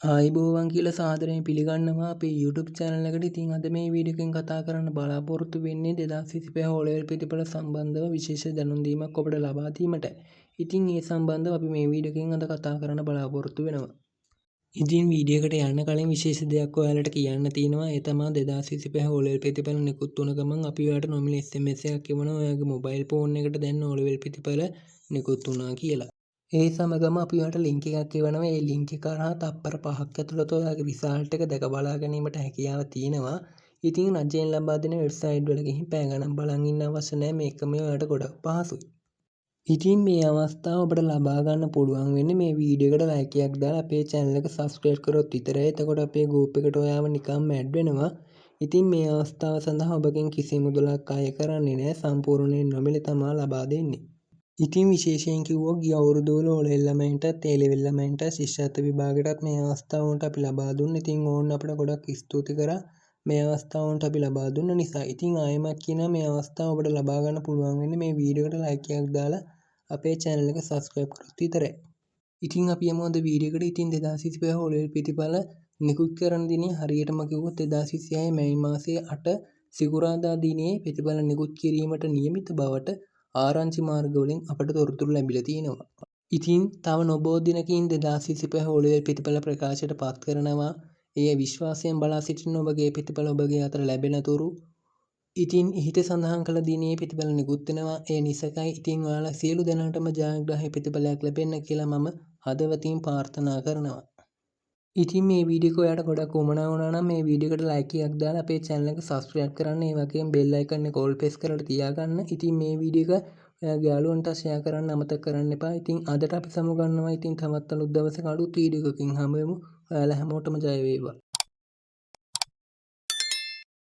ආයිබෝවන් කියලා සාදරයෙන් පිළිගන්නවා අපේ YouTube channel එකට. ඉතින් අද මේ වීඩියෝ එකෙන් කතා කරන්න බලාපොරොත්තු වෙන්නේ 2025 O level ප්‍රතිඵල සම්බන්ධව විශේෂ දැනුම් දීමක් ඔබට ලබා දීමට. ඉතින් ඒ සම්බන්ධව අපි මේ වීඩියෝ එකෙන් අද කතා කරන්න බලාපොරොත්තු වෙනවා. ඉතින් වීඩියෝ එකට යන්න කලින් විශේෂ දෙයක් ඔයාලට කියන්න තියෙනවා. ඒ තමයි 2025 O level ප්‍රතිඵල නිකුත් වුණ ගමන් අපි ඔයාලට නොමිලේ SMS එකක් එවනවා ඔයාගේ mobile phone එකට දැන් O level ප්‍රතිඵල නිකුත් වුණා කියලා. ඒ සමගම අපි ඔයාලට ලින්ක් එකක් එවනවා. ඒ ලින්ක් එක කරා තප්පර 5ක් ඇතුළත ඔයාගේ රිසල්ට් එක දැක බලා ගැනීමට හැකියාව තියෙනවා. ඉතින් රජයෙන් ලබා දෙන වෙබ්සයිට් වල ගිහින් පැය ගණන් බලන් ඉන්න අවශ්‍ය නැහැ. මේකම ඔයාලට ගොඩක් පහසුයි. ඉතින් මේ අවස්ථාව ඔබට ලබා ගන්න පුළුවන් වෙන්නේ මේ වීඩියෝ එකට ලයික් එකක් දාලා අපේ channel එක subscribe කරොත් විතරයි. එතකොට අපේ group එකට ඔයාව නිකම්ම add වෙනවා. ඉතින් මේ අවස්ථාව සඳහා ඔබගෙන් කිසි මුදලක් අය කරන්නේ නැහැ. සම්පූර්ණයෙන් නොමිලේ තමයි ලබා දෙන්නේ. ඉතින් විශේෂයෙන් කිව්වොත් ගිය අවුරුදු වල O level ළමයින්ටත් A level ළමයින්ට ශිෂ්‍යත්ව විභාගයටත් මේ අවස්ථාව වුණත් අපි ලබා දුන්නා. ඉතින් ඕන්න අපිට ගොඩක් ස්තුති කරා මේ අවස්ථාව වුණත් අපි ලබා දුන්න නිසා. ඉතින් ආයෙමත් කියනවා මේ අවස්ථාව ඔබට ලබා ගන්න පුළුවන් වෙන්නේ මේ වීඩියෝ එකට ලයික් එකක් දාලා අපේ channel එක subscribe කරොත් විතරයි. ඉතින් අපි යමු අද වීඩියෝ එකට. ඉතින් 2025 O level ප්‍රතිඵල නිකුත් කරන දිනේ හරියටම කිව්වොත් 2026 මැයි මාසයේ 8 සිකුරාදා දිනේ ප්‍රතිඵල නිකුත් කිරීමට නියමිත බවට ආරංචි මාර්ග වලින් අපට තොරතුරු ලැබිලා තියෙනවා. ඉතින් තව නොබෝ දිනකින් 2025 O level ප්‍රතිඵල ප්‍රකාශයට පත් කරනවා. එය විශ්වාසයෙන් බලා සිටින ඔබගේ ප්‍රතිඵල ඔබගේ අතට ලැබෙන තුරු ඉතින් ඉහිත සඳහන් කළ දිනේ ප්‍රතිඵල නිකුත් වෙනවා. ඒ නිසකයි. ඉතින් ඔයාලා සියලු දෙනාටම ජයග්‍රාහී ප්‍රතිඵලයක් ලැබෙන්න කියලා මම හදවතින් ප්‍රාර්ථනා කරනවා. ඉතින් මේ වීඩියෝ එක ඔයාලට ගොඩක් උවමනා වුණා නම් මේ වීඩියෝ එකට ලයික් එකක් දාලා අපේ channel එක subscribe කරන්න. ඒ වගේම bell icon එක all press කරලා තියාගන්න. ඉතින් මේ වීඩියෝ එක ඔයාගේ යාළුවන්ට share කරන්න අමතක කරන්න එපා. ඉතින් අදට අපි සමුගන්නවා. ඉතින් තවත් අලුත් දවසක අලුත් වීඩියෝ එකකින් හමු වෙමු. ඔයාලා හැමෝටම ජය වේවා.